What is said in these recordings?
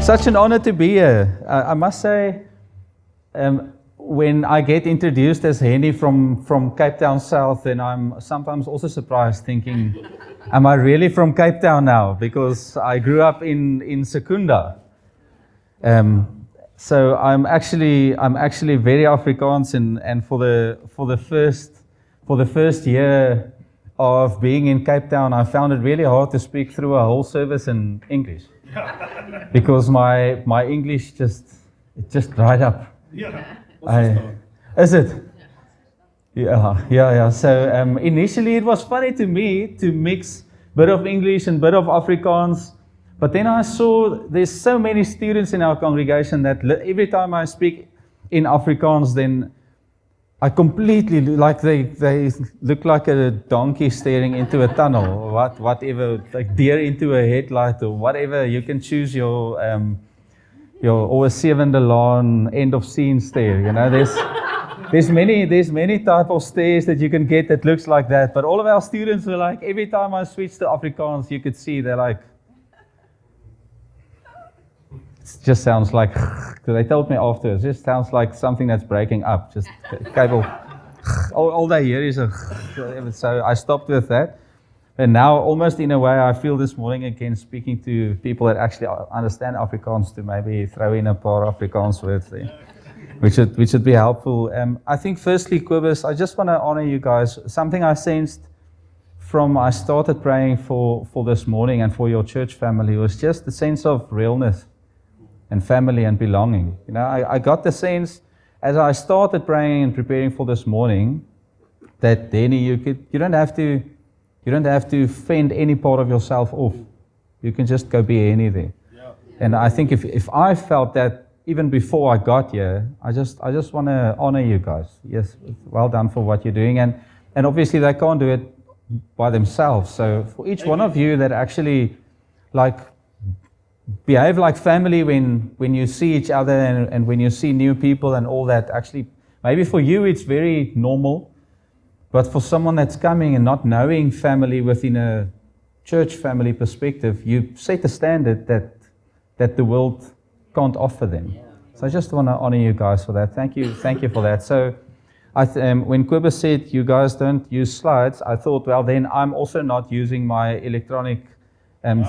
Such an honor to be here. I must say, when I get introduced as Henny from Cape Town South, then I'm sometimes also surprised thinking, am I really from Cape Town now? Because I grew up in Secunda. So I'm actually very Afrikaans, and for the first year of being in Cape Town, I found it really hard to speak through a whole service in English. Because my English just dried up. Is it? Yeah. So initially it was funny to me to mix a bit of English and a bit of Afrikaans. But then I saw there's so many students in our congregation that every time I speak in Afrikaans, then I completely, like they look like a donkey staring into a tunnel, or whatever, like deer into a headlight, or whatever. You can choose your or a Sewende Laan end of scene stare. You know, there's many type of stares that you can get that looks like that. But all of our students were like, every time I switched to Afrikaans, you could see they're like, it just sounds like, they told me afterwards, it just sounds like something that's breaking up. Just cable, all they hear is a, so I stopped with that. And now, almost in a way, I feel this morning again speaking to people that actually understand Afrikaans to maybe throw in a paar Afrikaans words there, which should be helpful. I think firstly, Kobus, I just want to honor you guys. Something I sensed from I started praying for this morning and for your church family was just the sense of realness and family and belonging. You know, I got the sense as I started praying and preparing for this morning that Danny, you don't have to fend any part of yourself off. You can just go be anything. Yeah. And I think if I felt that even before I got here, I just want to honor you guys. Yes, well done for what you're doing. And obviously they can't do it by themselves. So for each one of you that actually like behave like family when you see each other and when you see new people and all that, actually maybe for you it's very normal. But for someone that's coming and not knowing family within a church family perspective, you set a standard that the world can't offer them. So I just want to honor you guys for that. Thank you for that. So when Kobus said you guys don't use slides, I thought, well, then I'm also not using my electronic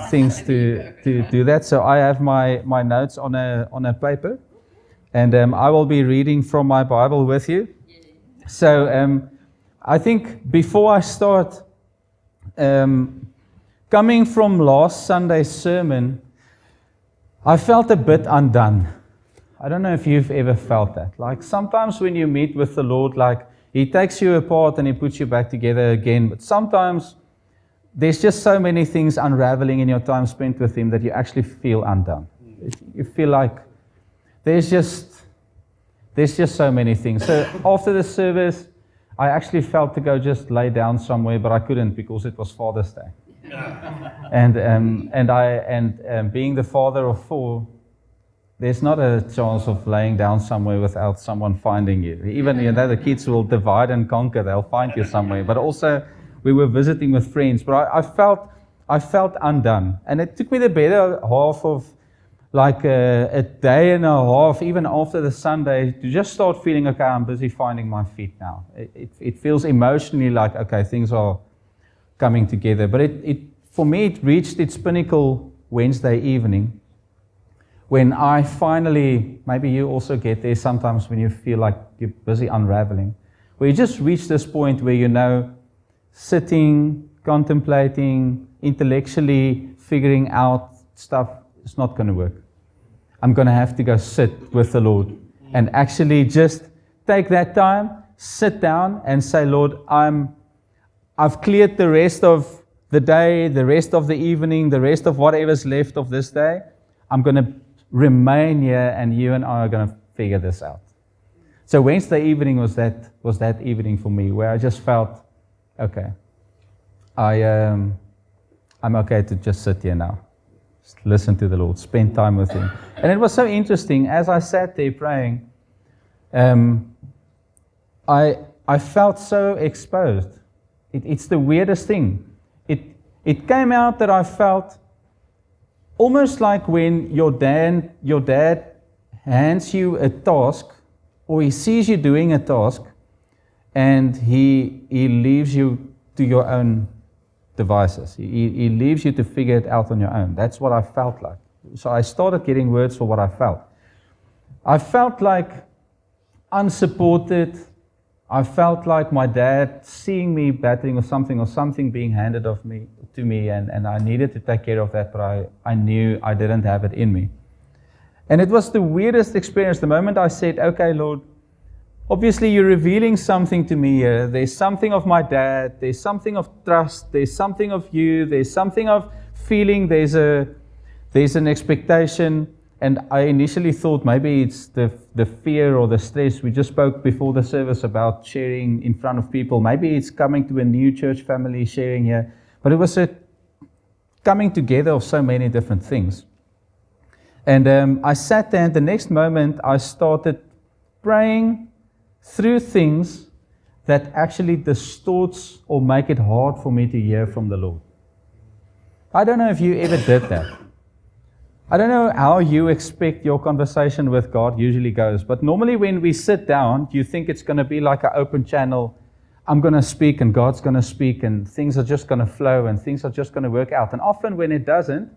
things to do that. So I have my notes on a paper, and I will be reading from my Bible with you. So I think before I start, coming from last Sunday's sermon, I felt a bit undone. I don't know if you've ever felt that. Like sometimes when you meet with the Lord, like He takes you apart and He puts you back together again. But sometimes there's just so many things unraveling in your time spent with Him that you actually feel undone. You feel like there's just so many things. So after the service, I actually felt to go just lay down somewhere, but I couldn't because it was Father's Day. And being the father of 4, there's not a chance of laying down somewhere without someone finding you. Even the kids will divide and conquer; they'll find you somewhere. But also, we were visiting with friends. But I felt undone, and it took me the better half of like a day and a half, even after the Sunday, to just start feeling, okay, I'm busy finding my feet now. It feels emotionally like, okay, things are coming together. But for me, it reached its pinnacle Wednesday evening when I finally, maybe you also get there sometimes when you feel like you're busy unraveling, where you just reach this point where you know, sitting, contemplating, intellectually figuring out stuff is not going to work. I'm going to have to go sit with the Lord and actually just take that time, sit down and say, Lord, I've cleared the rest of the day, the rest of the evening, the rest of whatever's left of this day. I'm going to remain here and you and I are going to figure this out. So Wednesday evening was that evening for me where I just felt, okay, I'm okay to just sit here now. Just listen to the Lord, spend time with Him. And it was so interesting, as I sat there praying, I felt so exposed. It's the weirdest thing. It came out that I felt Almost like when your dad hands you a task, or he sees you doing a task, and he leaves you to your own devices. He leaves you to figure it out on your own. That's what I felt like. So I started getting words for what I felt. I felt like unsupported. I felt like my dad seeing me battling with something, or something being handed to me, and I needed to take care of that, but I knew I didn't have it in me. And it was the weirdest experience. The moment I said, okay, Lord, obviously you're revealing something to me here. There's something of my dad. There's something of trust. There's something of you. There's something of feeling. There's an expectation. And I initially thought maybe it's the fear or the stress. We just spoke before the service about sharing in front of people. Maybe it's coming to a new church family, sharing here. But it was a coming together of so many different things. And I sat there, and the next moment I started praying through things that actually distorts or make it hard for me to hear from the Lord. I don't know if you ever did that. I don't know how you expect your conversation with God usually goes, but normally when we sit down, you think it's going to be like an open channel. I'm going to speak and God's going to speak and things are just going to flow and things are just going to work out. And often when it doesn't,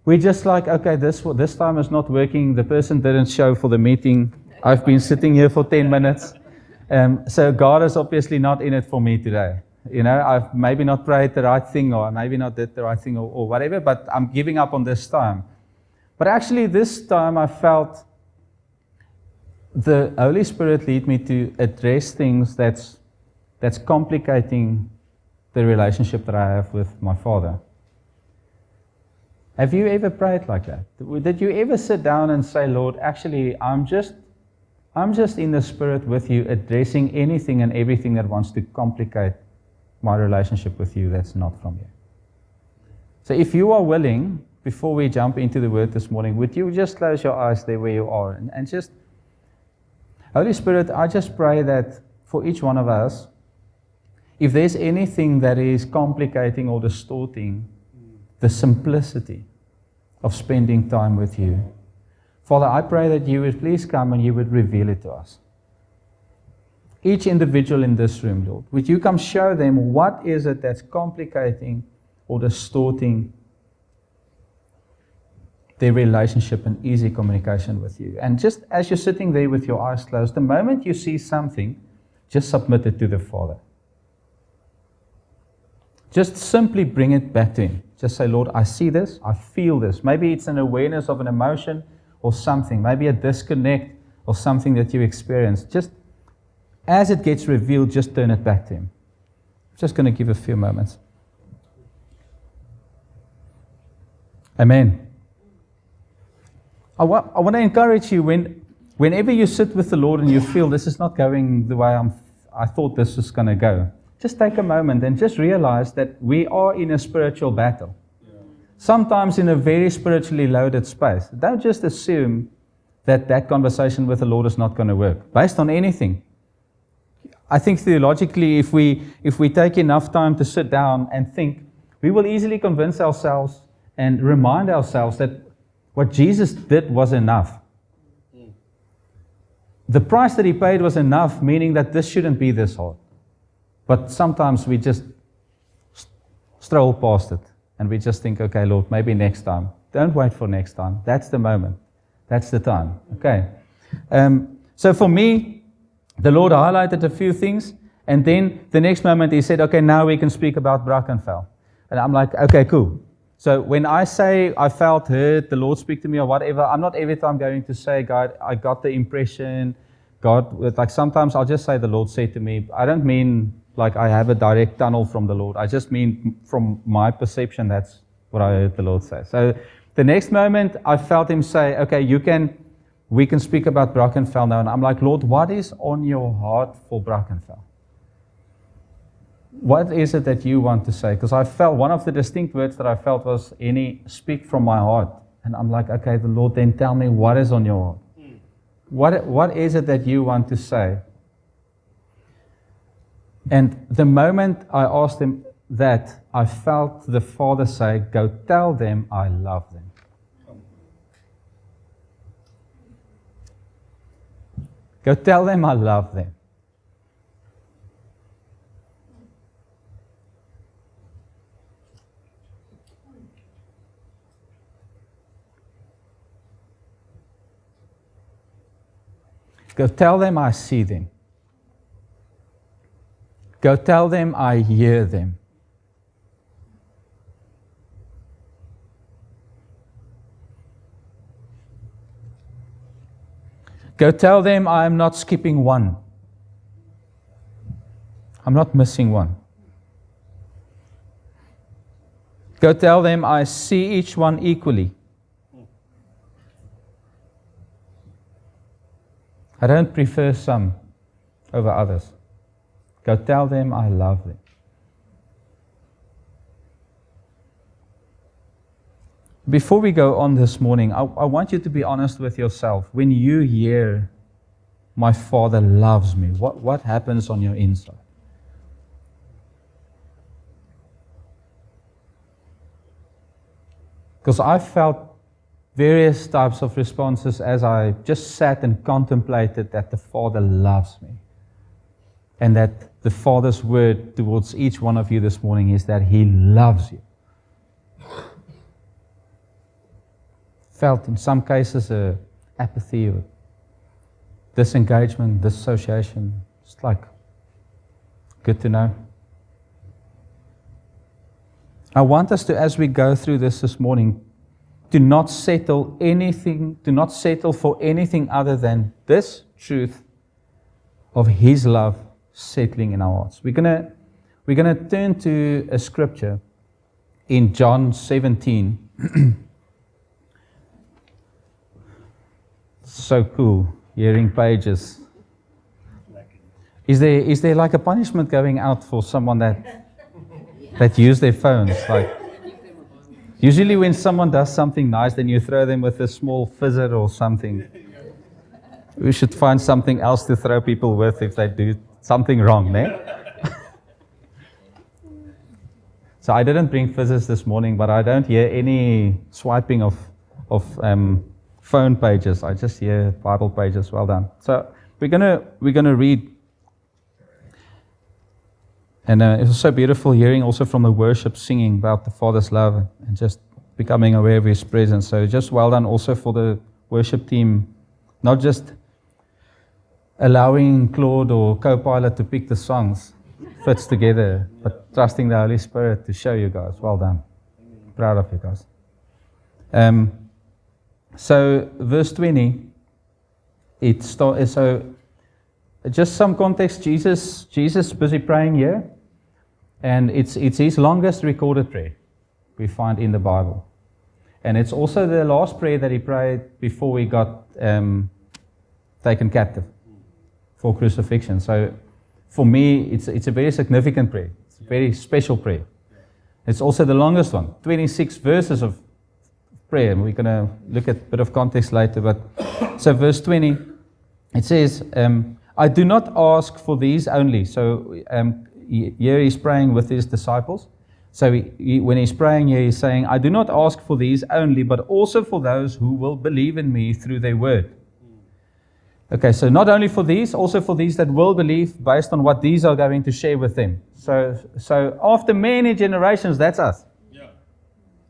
we're just like, okay, this time is not working. The person didn't show for the meeting. I've been sitting here for 10 minutes. So God is obviously not in it for me today. You know, I've maybe not prayed the right thing, or maybe not did the right thing, or whatever, but I'm giving up on this time. But actually this time I felt the Holy Spirit lead me to address things that's complicating the relationship that I have with my Father. Have you ever prayed like that? Did you ever sit down and say, Lord, actually I'm just in the Spirit with you, addressing anything and everything that wants to complicate my relationship with you that's not from you? So if you are willing, before we jump into the word this morning, would you just close your eyes there where you are and just, Holy Spirit, I just pray that for each one of us, if there's anything that is complicating or distorting the simplicity of spending time with you, Father, I pray that you would please come and you would reveal it to us. Each individual in this room, Lord, would you come show them what is it that's complicating or distorting their relationship and easy communication with you. And just as you're sitting there with your eyes closed, the moment you see something, just submit it to the Father. Just simply bring it back to Him. Just say, Lord, I see this, I feel this. Maybe it's an awareness of an emotion or something, maybe a disconnect or something that you experience. Just as it gets revealed, just turn it back to Him. I'm just going to give a few moments. Amen. I want to encourage you, whenever you sit with the Lord and you feel this is not going the way I thought this was going to go, just take a moment and just realize that we are in a spiritual battle. Sometimes in a very spiritually loaded space. Don't just assume that conversation with the Lord is not going to work, based on anything. I think theologically, if we take enough time to sit down and think, we will easily convince ourselves and remind ourselves that what Jesus did was enough. The price that He paid was enough, meaning that this shouldn't be this hard. But sometimes we just stroll past it and we just think, okay, Lord, maybe next time. Don't wait for next time. That's the moment. That's the time. Okay. So for me, the Lord highlighted a few things, and then the next moment He said, okay, now we can speak about Brackenfell. And I'm like, okay, cool. So when I say I felt hurt, the Lord speak to me or whatever, I'm not every time going to say, God, I got the impression, God, like sometimes I'll just say the Lord said to me. I don't mean like I have a direct tunnel from the Lord. I just mean from my perception, that's what I heard the Lord say. So the next moment I felt Him say, okay, we can speak about Brackenfell now. And I'm like, Lord, what is on your heart for Brackenfell? What is it that you want to say? Because I felt one of the distinct words that I felt was speak from my heart. And I'm like, okay, the Lord, then tell me what is on your heart. What is it that you want to say? And the moment I asked Him that, I felt the Father say, go tell them I love them. Go tell them I love them. Go tell them I see them. Go tell them I hear them. Go tell them I am not skipping one. I'm not missing one. Go tell them I see each one equally. I don't prefer some over others. Go tell them I love them. Before we go on this morning, I want you to be honest with yourself. When you hear, my Father loves me, what happens on your inside? Because I felt various types of responses as I just sat and contemplated that the Father loves me. And that the Father's word towards each one of you this morning is that He loves you. Felt in some cases apathy or disengagement, dissociation. It's like, good to know. I want us to, as we go through this morning, to not settle for anything other than this truth of His love settling in our hearts. We're gonna turn to a scripture in John 17. So cool, hearing pages. Is there like a punishment going out for someone that use their phones? Like, usually when someone does something nice, then you throw them with a small fizzer or something. We should find something else to throw people with if they do something wrong, ne? So I didn't bring fizzers this morning, but I don't hear any swiping of phone pages. I just hear Bible pages. Well done. So we're gonna read, and it was so beautiful hearing also from the worship singing about the Father's love and just becoming aware of His presence. So just well done also for the worship team, not just allowing Claude or Copilot to pick the songs, fits together, but trusting the Holy Spirit to show you guys. Well done. Proud of you guys. So verse 20, so just some context. Jesus busy praying here, and it's His longest recorded prayer we find in the Bible, and it's also the last prayer that He prayed before He got taken captive for crucifixion. So for me, it's a very significant prayer. It's a very special prayer. It's also the longest one, 26 verses of prayer. We're going to look at a bit of context later. But so verse 20, it says, I do not ask for these only. So here He's praying with His disciples. So when He's praying here, He's saying, I do not ask for these only, but also for those who will believe in me through their word. Okay, so not only for these, also for these that will believe based on what these are going to share with them. So after many generations, that's us. Yeah.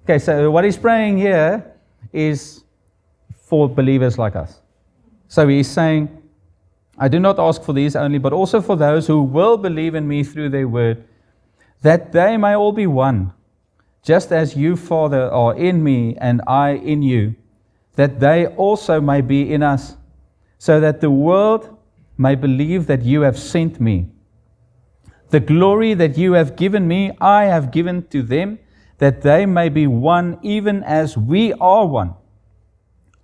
Okay, so what He's praying here is for believers like us. So He's saying, I do not ask for these only, but also for those who will believe in me through their word, that they may all be one, just as you, Father, are in me and I in you, that they also may be in us, so that the world may believe that you have sent me. The glory that you have given me, I have given to them, that they may be one, even as we are one.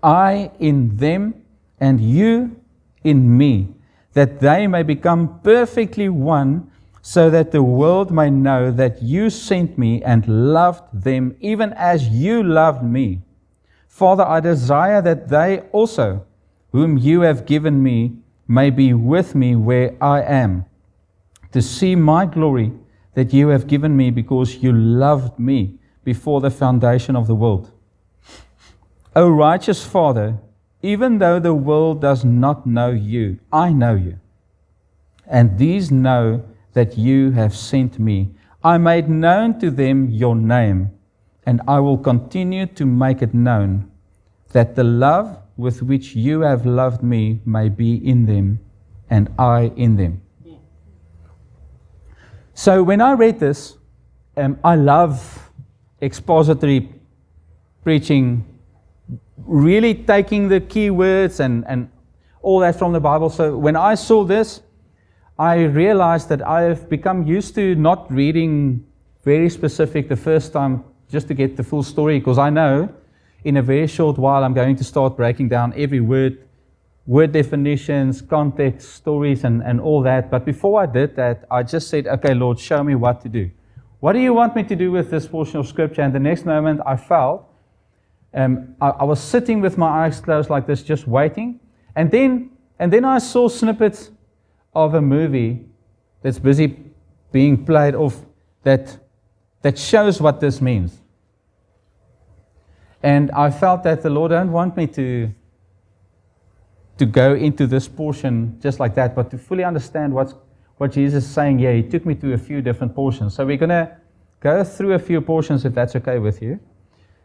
I in them, and you in me, that they may become perfectly one, so that the world may know that you sent me and loved them, even as you loved me. Father, I desire that they also, whom you have given me, may be with me where I am, to see my glory that you have given me because you loved me before the foundation of the world. O righteous Father, even though the world does not know you, I know you. And these know that you have sent me. I made known to them your name, and I will continue to make it known, that the love with which you have loved me may be in them, and I in them. So when I read this, I love expository preaching, really taking the key words and all that from the Bible. So when I saw this, I realized that I have become used to not reading very specific the first time just to get the full story, because I know in a very short while I'm going to start breaking down every word definitions, context, stories, and all that. But before I did that, I just said, okay, Lord, show me what to do. What do you want me to do with this portion of Scripture? And the next moment I felt, I was sitting with my eyes closed like this, just waiting. And then I saw snippets of a movie that's busy being played off that shows what this means. And I felt that the Lord don't want me to go into this portion just like that, but to fully understand what Jesus is saying here. He took me to a few different portions. So we're going to go through a few portions, if that's okay with you,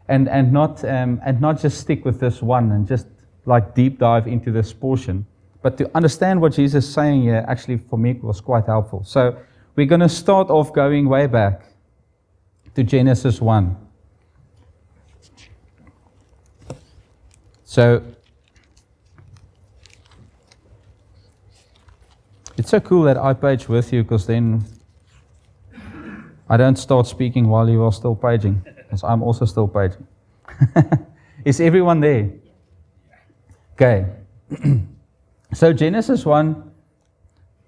and not just stick with this one and just like deep dive into this portion. But to understand what Jesus is saying here, actually for me was quite helpful. So we're going to start off going way back to Genesis 1. So it's so cool that I page with you, because then I don't start speaking while you are still paging, because I'm also still paging. Is everyone there? Okay. So Genesis 1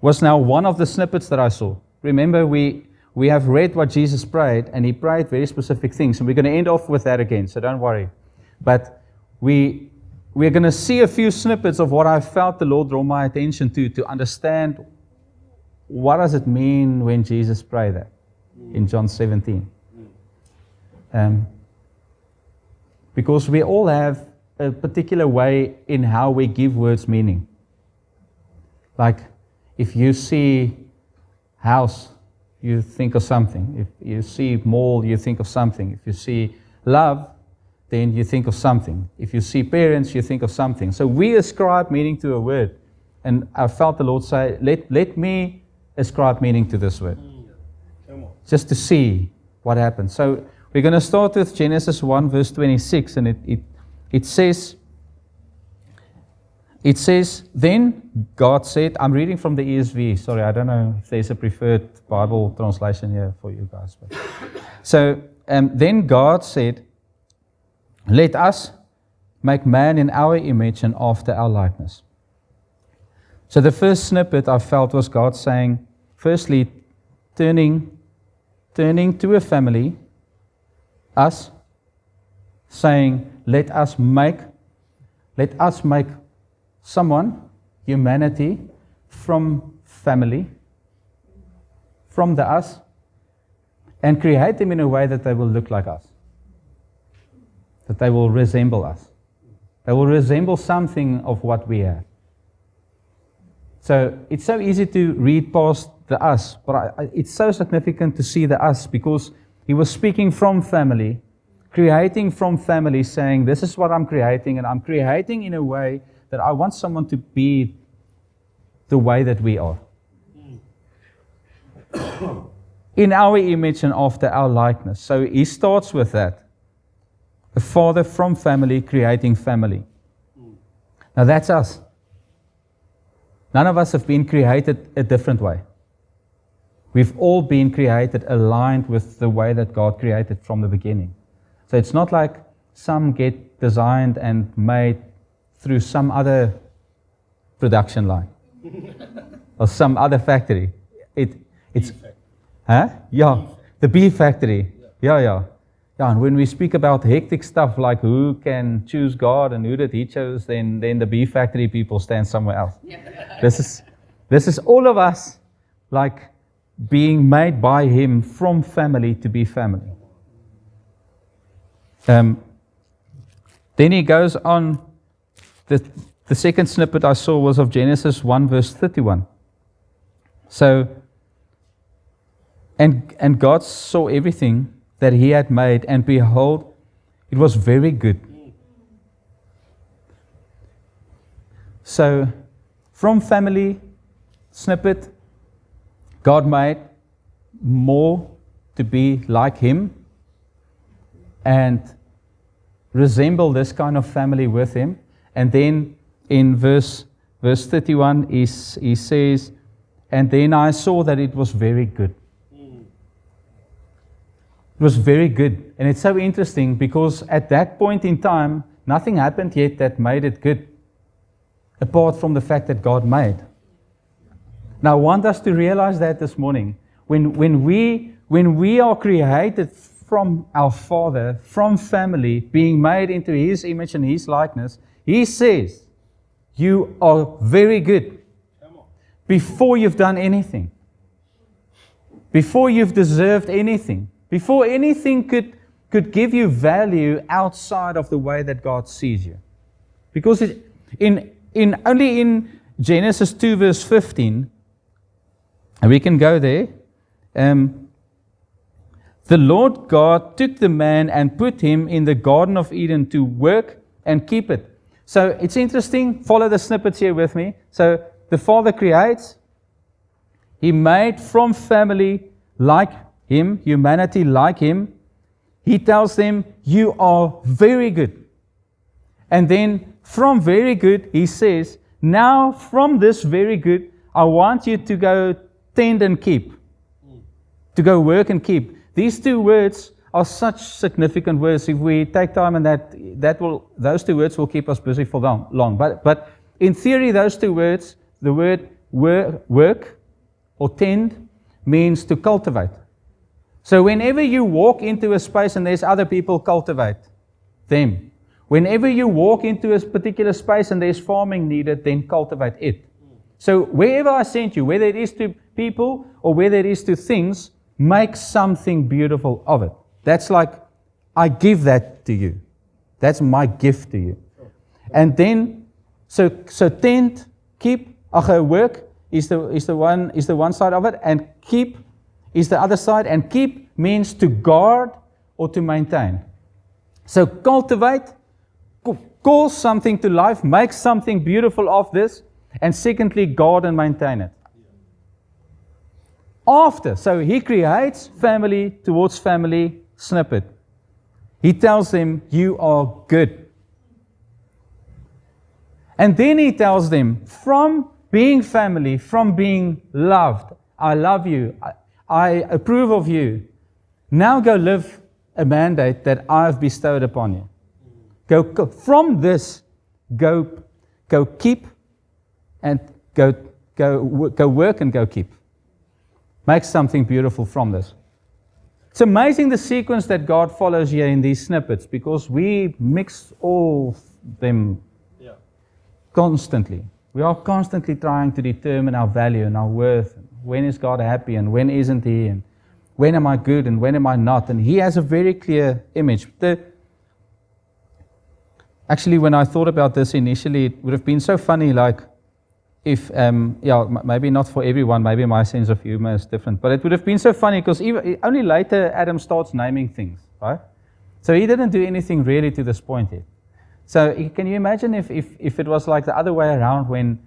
was now one of the snippets that I saw. Remember, we have read what Jesus prayed, and he prayed very specific things, and we're going to end off with that again, so don't worry. But we're going to see a few snippets of what I felt the Lord draw my attention to understand what does it mean when Jesus prayed that in John 17. Because we all have a particular way in how we give words meaning. Like, if you see house, you think of something. If you see mall, you think of something. If you see love, then you think of something. If you see parents, you think of something. So we ascribe meaning to a word. And I felt the Lord say, let me ascribe meaning to this word. Just to see what happens. So we're going to start with Genesis 1 verse 26, and it says, then God said, I'm reading from the ESV. Sorry, I don't know if there's a preferred Bible translation here for you guys. But. So then God said, let us make man in our image and after our likeness. So the first snippet I felt was God saying, firstly, turning to a family, us, saying, let us make someone, humanity, from family, from the us, and create them in a way that they will look like us, that they will resemble us. They will resemble something of what we have. So it's so easy to read past the us, but it's so significant to see the us, because he was speaking from family, creating from family, saying, this is what I'm creating, and I'm creating in a way that I want someone to be the way that we are. In our image and after our likeness. So he starts with that. A father from family creating family. Now that's us. None of us have been created a different way. We've all been created aligned with the way that God created from the beginning. So it's not like some get designed and made through some other production line or some other factory. It's yeah, the beef factory. Yeah, and when we speak about hectic stuff like who can choose God and who did he chose, then the beef factory people stand somewhere else. This is all of us like being made by Him from family to be family. Then he goes on, the second snippet I saw was of Genesis 1 verse 31. So, and God saw everything that He had made, and behold, it was very good. So, from family snippet, God made more to be like Him and resemble this kind of family with Him. And then in verse 31, he says, and then I saw that it was very good. It was very good. And it's so interesting because at that point in time, nothing happened yet that made it good, apart from the fact that God made. Now I want us to realize that this morning. When we are created from our Father, from family, being made into His image and His likeness, He says, you are very good. Before you've done anything. Before you've deserved anything. Before anything could give you value outside of the way that God sees you. Because only in Genesis 2 verse 15, and we can go there, the Lord God took the man and put him in the Garden of Eden to work and keep it. So it's interesting, follow the snippets here with me. So the Father creates, He made from family like Him, humanity like Him. He tells them, you are very good. And then from very good, He says, now from this very good, I want you to go tend and keep. To go work and keep. These two words are such significant words. If we take time on those two words will keep us busy for long. But in theory, those two words, the word work or tend means to cultivate. So whenever you walk into a space and there's other people, cultivate them. Whenever you walk into a particular space and there's farming needed, then cultivate it. So wherever I send you, whether it is to people or whether it is to things, make something beautiful of it. That's like, I give that to you. That's my gift to you. And then, so tend, keep, work is the one side of it, and keep is the other side. And keep means to guard or to maintain. So cultivate, call something to life, make something beautiful of this, and secondly, guard and maintain it. After, so He creates family towards family snippet. He tells them, you are good. And then He tells them, from being family, from being loved, I love you, I approve of you, now go live a mandate that I've bestowed upon you. Go from this, go keep, and go work and go keep. Make something beautiful from this. It's amazing the sequence that God follows here in these snippets, because we mix all them constantly. We are constantly trying to determine our value and our worth. When is God happy and when isn't He? And when am I good and when am I not? And He has a very clear image. Actually, when I thought about this initially, it would have been so funny, like, if, maybe not for everyone, maybe my sense of humor is different, but it would have been so funny because only later Adam starts naming things, right? So he didn't do anything really to this point yet. So can you imagine if it was like the other way around, when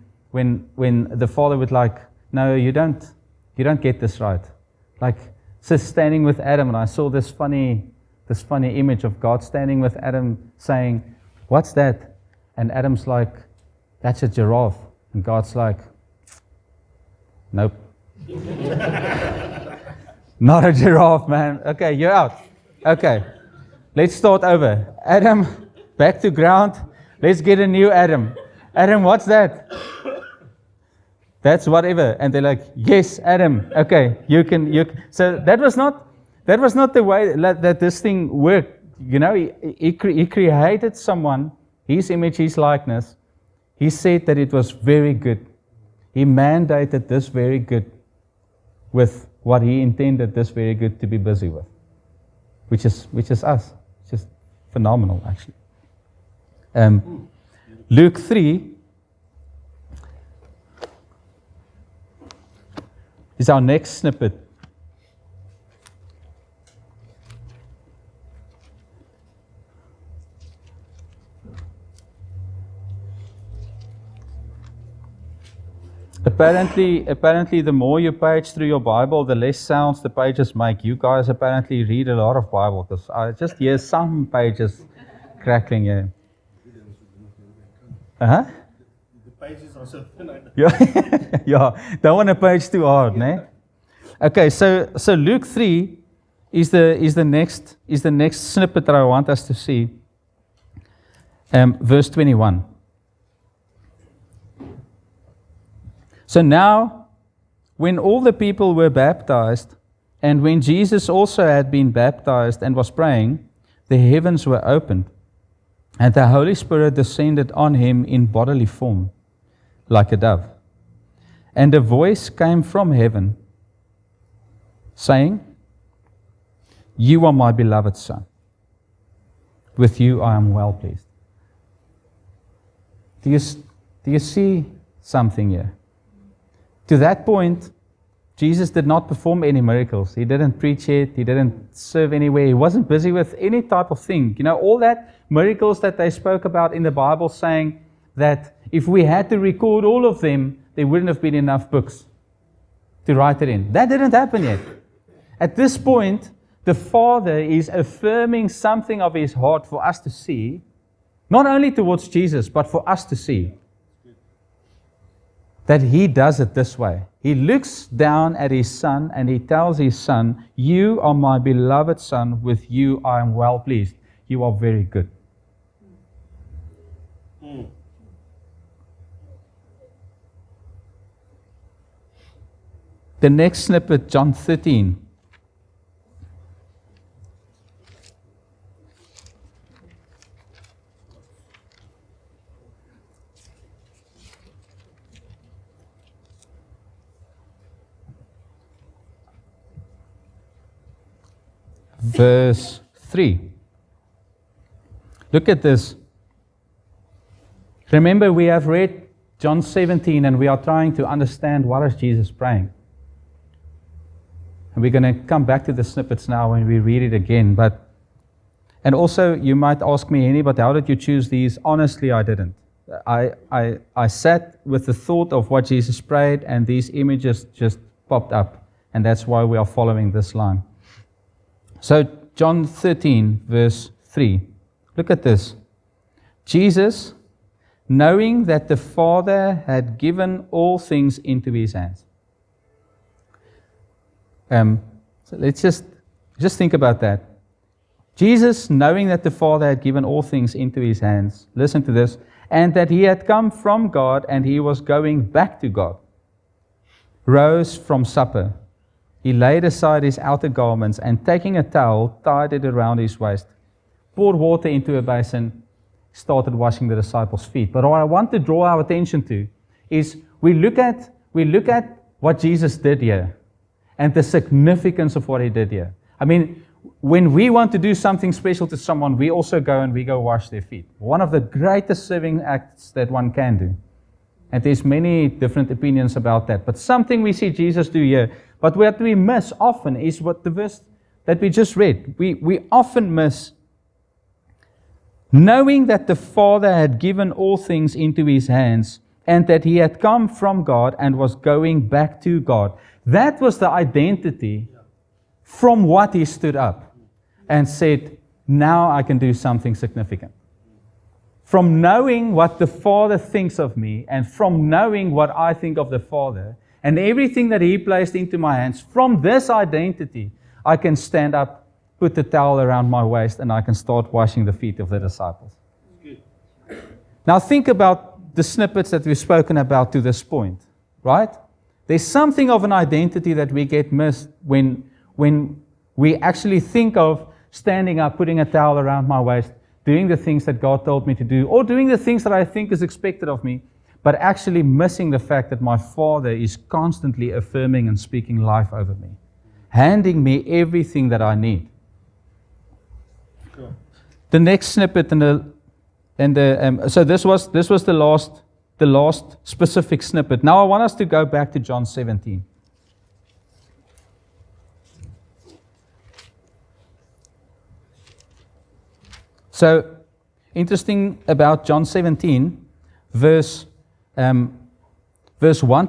the Father would like, no, you don't get this right. Like, so standing with Adam, and I saw this funny image of God standing with Adam saying, what's that? And Adam's like, that's a giraffe. And God's like, nope. Not a giraffe, man. Okay, you're out. Okay, let's start over. Adam, back to ground. Let's get a new Adam. Adam, what's that? That's whatever. And they're like, yes, Adam. Okay, you can. So that was not the way that this thing worked. You know, he created someone, His image, His likeness. He said that it was very good. He mandated this very good with what He intended this very good to be busy with, which is us. It's just phenomenal, actually. Luke 3 is our next snippet. Apparently, the more you page through your Bible, the less sounds the pages make. You guys apparently read a lot of Bible, because I just hear some pages crackling here. The pages are so thin. Yeah, don't want to page too hard, ne? Okay, so Luke 3 is the next snippet that I want us to see. Verse 21. So now, when all the people were baptized, and when Jesus also had been baptized and was praying, the heavens were opened, and the Holy Spirit descended on him in bodily form, like a dove. And a voice came from heaven, saying, "You are my beloved Son. With you I am well pleased." Do you see something here? To that point, Jesus did not perform any miracles. He didn't preach it. He didn't serve anywhere. He wasn't busy with any type of thing. You know, all that miracles that they spoke about in the Bible, saying that if we had to record all of them, there wouldn't have been enough books to write it in. That didn't happen yet. At this point, the Father is affirming something of His heart for us to see, not only towards Jesus, but for us to see. That He does it this way. He looks down at His Son and He tells His Son, "You are my beloved Son, with you I am well pleased. You are very good." The next snippet, John 13. Verse 3. Look at this. Remember, we have read John 17 and we are trying to understand what is Jesus praying. And we're going to come back to the snippets now when we read it again. And also, you might ask me, Henny, but how did you choose these? Honestly, I didn't. I sat with the thought of what Jesus prayed, and these images just popped up. And that's why we are following this line. So, John 13, verse 3. Look at this. Jesus, knowing that the Father had given all things into His hands. So let's just think about that. Jesus, knowing that the Father had given all things into His hands, listen to this, and that He had come from God and He was going back to God, rose from supper. He laid aside His outer garments and taking a towel, tied it around His waist, poured water into a basin, started washing the disciples' feet. But what I want to draw our attention to is we look at what Jesus did here and the significance of what He did here. I mean, when we want to do something special to someone, we also go and we go wash their feet. One of the greatest serving acts that one can do. And there's many different opinions about that. But something we see Jesus do here. But what we miss often is what the verse that we just read. We often miss knowing that the Father had given all things into His hands and that He had come from God and was going back to God. That was the identity from what He stood up and said, now I can do something significant. From knowing what the Father thinks of me and from knowing what I think of the Father and everything that He placed into my hands, from this identity, I can stand up, put the towel around my waist, and I can start washing the feet of the disciples. Now think about the snippets that we've spoken about to this point, right? There's something of an identity that we get missed when we actually think of standing up, putting a towel around my waist, doing the things that God told me to do, or doing the things that I think is expected of me, but actually missing the fact that my Father is constantly affirming and speaking life over me. handing me everything that I need. Sure. The next snippet so this was the last specific snippet. Now I want us to go back to John 17. So, interesting about John 17, verse 1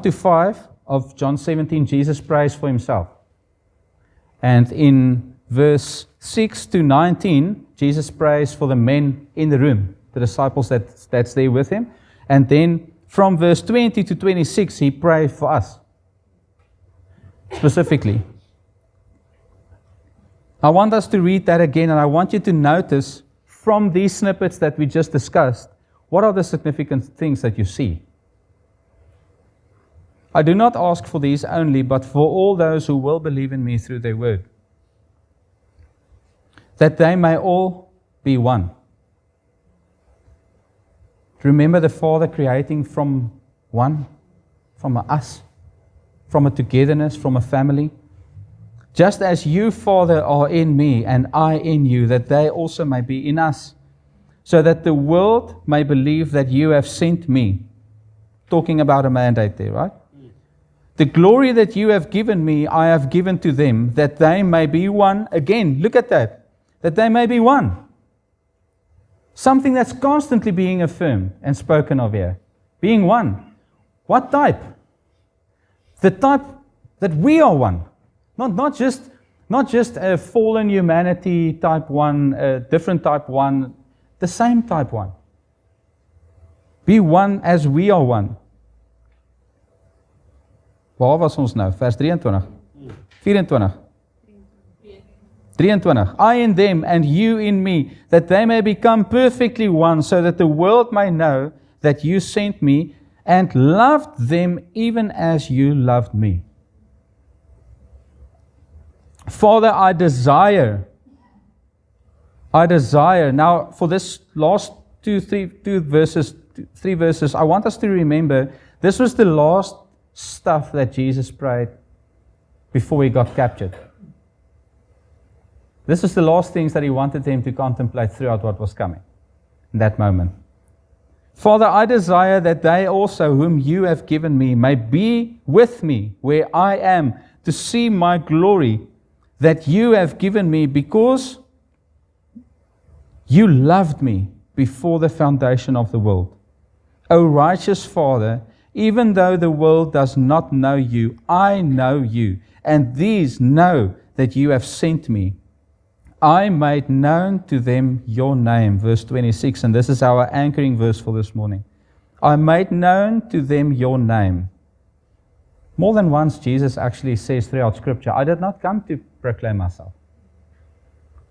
to 5 of John 17, Jesus prays for himself. And in verse 6 to 19, Jesus prays for the men in the room, the disciples that's there with him. And then from verse 20 to 26, he prayed for us, specifically. I want us to read that again, and I want you to notice from these snippets that we just discussed, what are the significant things that you see? I do not ask for these only, but for all those who will believe in me through their word, that they may all be one. Remember the Father creating from one, from us, from a togetherness, from a family. Just as you, Father, are in me and I in you, that they also may be in us, so that the world may believe that you have sent me. Talking about a mandate there, right? The glory that you have given me, I have given to them, that they may be one. Again, look at that. That they may be one. Something that's constantly being affirmed and spoken of here. Being one. What type? The type that we are one. Not just a fallen humanity type one, a different type one, the same type one. Be one as we are one. Waar was ons nou? Vers 23. 24. 23. I in them and you in me, that they may become perfectly one, so that the world may know that you sent me and loved them even as you loved me. Father, I desire. Now, for this last three verses, I want us to remember this was the last stuff that Jesus prayed before he got captured. This is the last things that he wanted them to contemplate throughout what was coming in that moment. Father, I desire that they also, whom you have given me, may be with me where I am, to see my glory that you have given me, because you loved me before the foundation of the world. O righteous Father, even though the world does not know you, I know you, and these know that you have sent me. I made known to them your name, verse 26, and this is our anchoring verse for this morning. I made known to them your name. More than once, Jesus actually says throughout Scripture, I did not come to proclaim myself.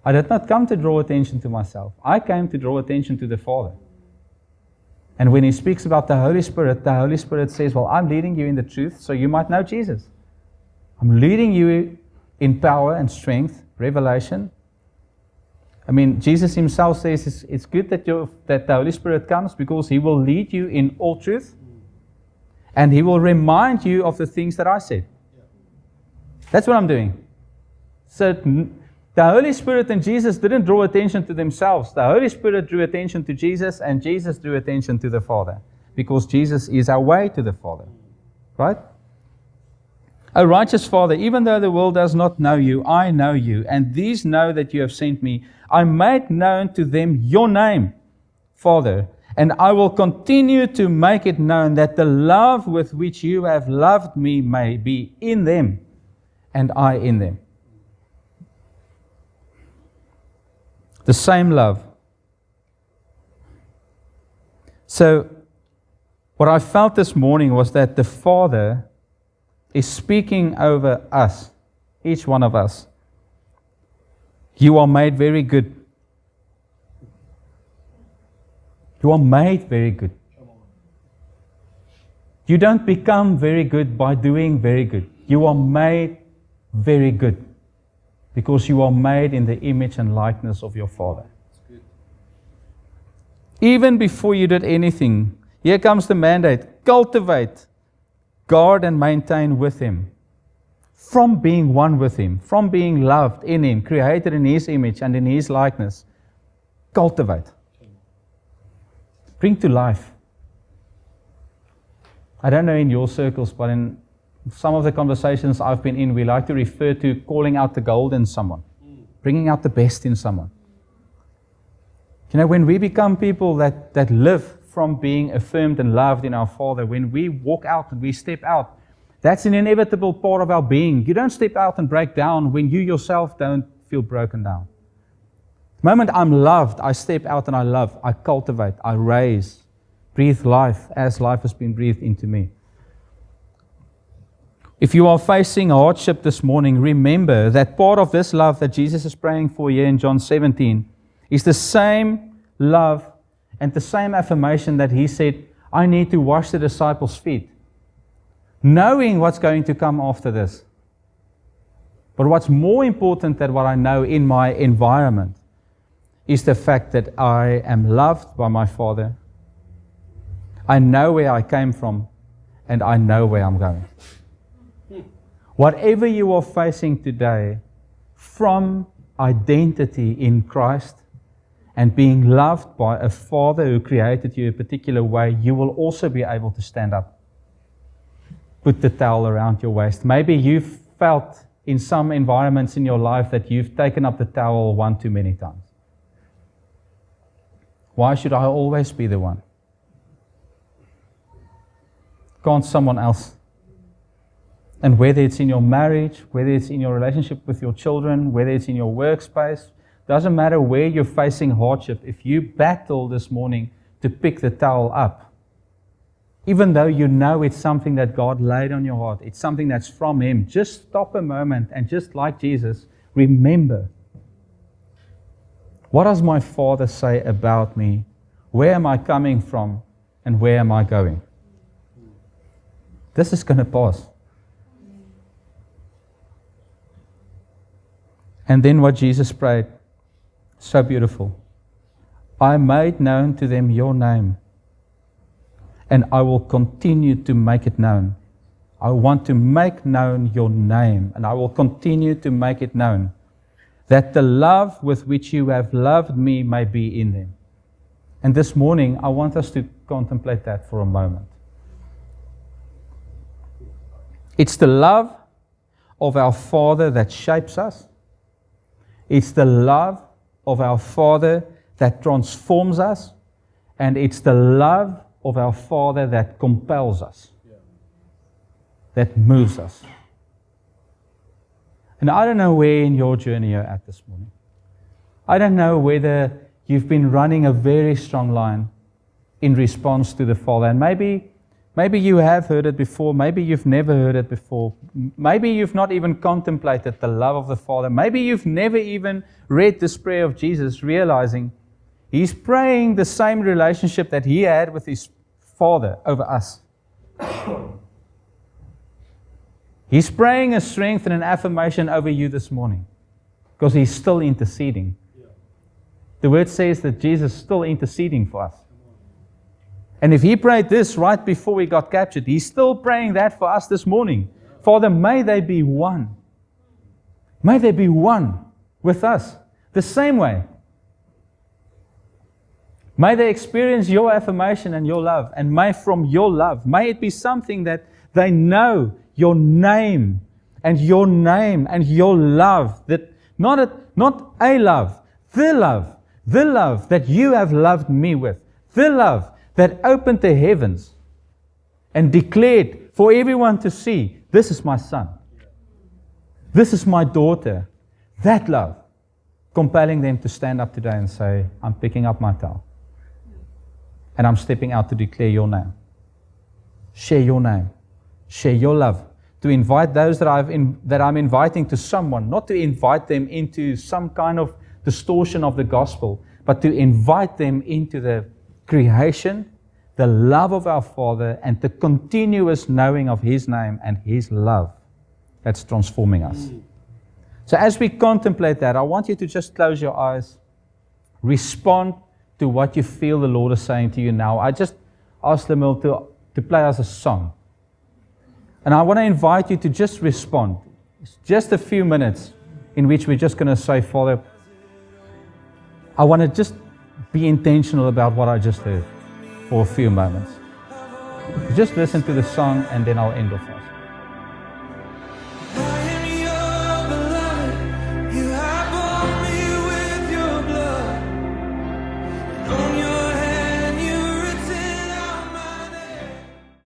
I did not come to draw attention to myself. I came to draw attention to the Father. And when he speaks about the Holy Spirit says, well, I'm leading you in the truth so you might know Jesus. I'm leading you in power and strength, revelation. I mean, Jesus himself says it's good that the Holy Spirit comes, because he will lead you in all truth. And he will remind you of the things that I said. That's what I'm doing. So the Holy Spirit and Jesus didn't draw attention to themselves. The Holy Spirit drew attention to Jesus, and Jesus drew attention to the Father, because Jesus is our way to the Father. Right? O righteous Father, even though the world does not know you, I know you, and these know that you have sent me. I made known to them your name, Father, and I will continue to make it known, that the love with which you have loved me may be in them, and I in them. The same love. So, what I felt this morning was that the Father is speaking over us, each one of us. You are made very good. You are made very good. You don't become very good by doing very good. You are made very good, because you are made in the image and likeness of your Father. Even before you did anything, here comes the mandate. Cultivate, guard and maintain with Him. from being one with Him, from being loved in Him, created in His image and in His likeness. Cultivate. Bring to life. I don't know in your circles, but in some of the conversations I've been in, we like to refer to calling out the gold in someone, bringing out the best in someone. You know, when we become people that live from being affirmed and loved in our Father, when we walk out and we step out, that's an inevitable part of our being. You don't step out and break down when you yourself don't feel broken down. The moment I'm loved, I step out and I love, I cultivate, I raise, breathe life as life has been breathed into me. If you are facing hardship this morning, remember that part of this love that Jesus is praying for here in John 17 is the same love and the same affirmation that He said, I need to wash the disciples' feet, knowing what's going to come after this. But what's more important than what I know in my environment is the fact that I am loved by my Father. I know where I came from, and I know where I'm going. Whatever you are facing today, from identity in Christ and being loved by a Father who created you a particular way, you will also be able to stand up. Put the towel around your waist. Maybe you've felt in some environments in your life that you've taken up the towel one too many times. Why should I always be the one? Can't someone else? And whether it's in your marriage, whether it's in your relationship with your children, whether it's in your workspace, doesn't matter where you're facing hardship, if you battle this morning to pick the towel up, even though you know it's something that God laid on your heart, it's something that's from Him, just stop a moment and just like Jesus, remember, what does my Father say about me? Where am I coming from? And where am I going? This is going to pass. And then what Jesus prayed, so beautiful. I made known to them your name, and I will continue to make it known. I want to make known your name, and I will continue to make it known, that the love with which you have loved me may be in them. And this morning, I want us to contemplate that for a moment. It's the love of our Father that shapes us. It's the love of our Father that transforms us. And it's the love of our Father that compels us, that moves us. And I don't know where in your journey you're at this morning. I don't know whether you've been running a very strong line in response to the Father. And maybe you have heard it before. Maybe you've never heard it before. Maybe you've not even contemplated the love of the Father. Maybe you've never even read this prayer of Jesus, realizing He's praying the same relationship that He had with His Father over us. He's praying a strength and an affirmation over you this morning because He's still interceding. The Word says that Jesus is still interceding for us. And if He prayed this right before we got captured, He's still praying that for us this morning. Father, may they be one. May they be one with us the same way. May they experience your affirmation and your love. And may from your love, may it be something that they know your name and your name and your love. That not a love, the love that you have loved me with. The love that opened the heavens and declared for everyone to see, this is my son. This is my daughter. That love, compelling them to stand up today and say, I'm picking up my towel. And I'm stepping out to declare your name. Share your name. Share your love. To invite those that I'm inviting to someone, not to invite them into some kind of distortion of the gospel, but to invite them into the creation, the love of our Father, and the continuous knowing of His name and His love that's transforming us. So as we contemplate that, I want you to just close your eyes, respond to what you feel the Lord is saying to you now. I just asked Lamil to play us a song. And I want to invite you to just respond. It's just a few minutes in which we're just going to say, Father, I want to just be intentional about what I just heard for a few moments. Just listen to the song and then I'll end off us.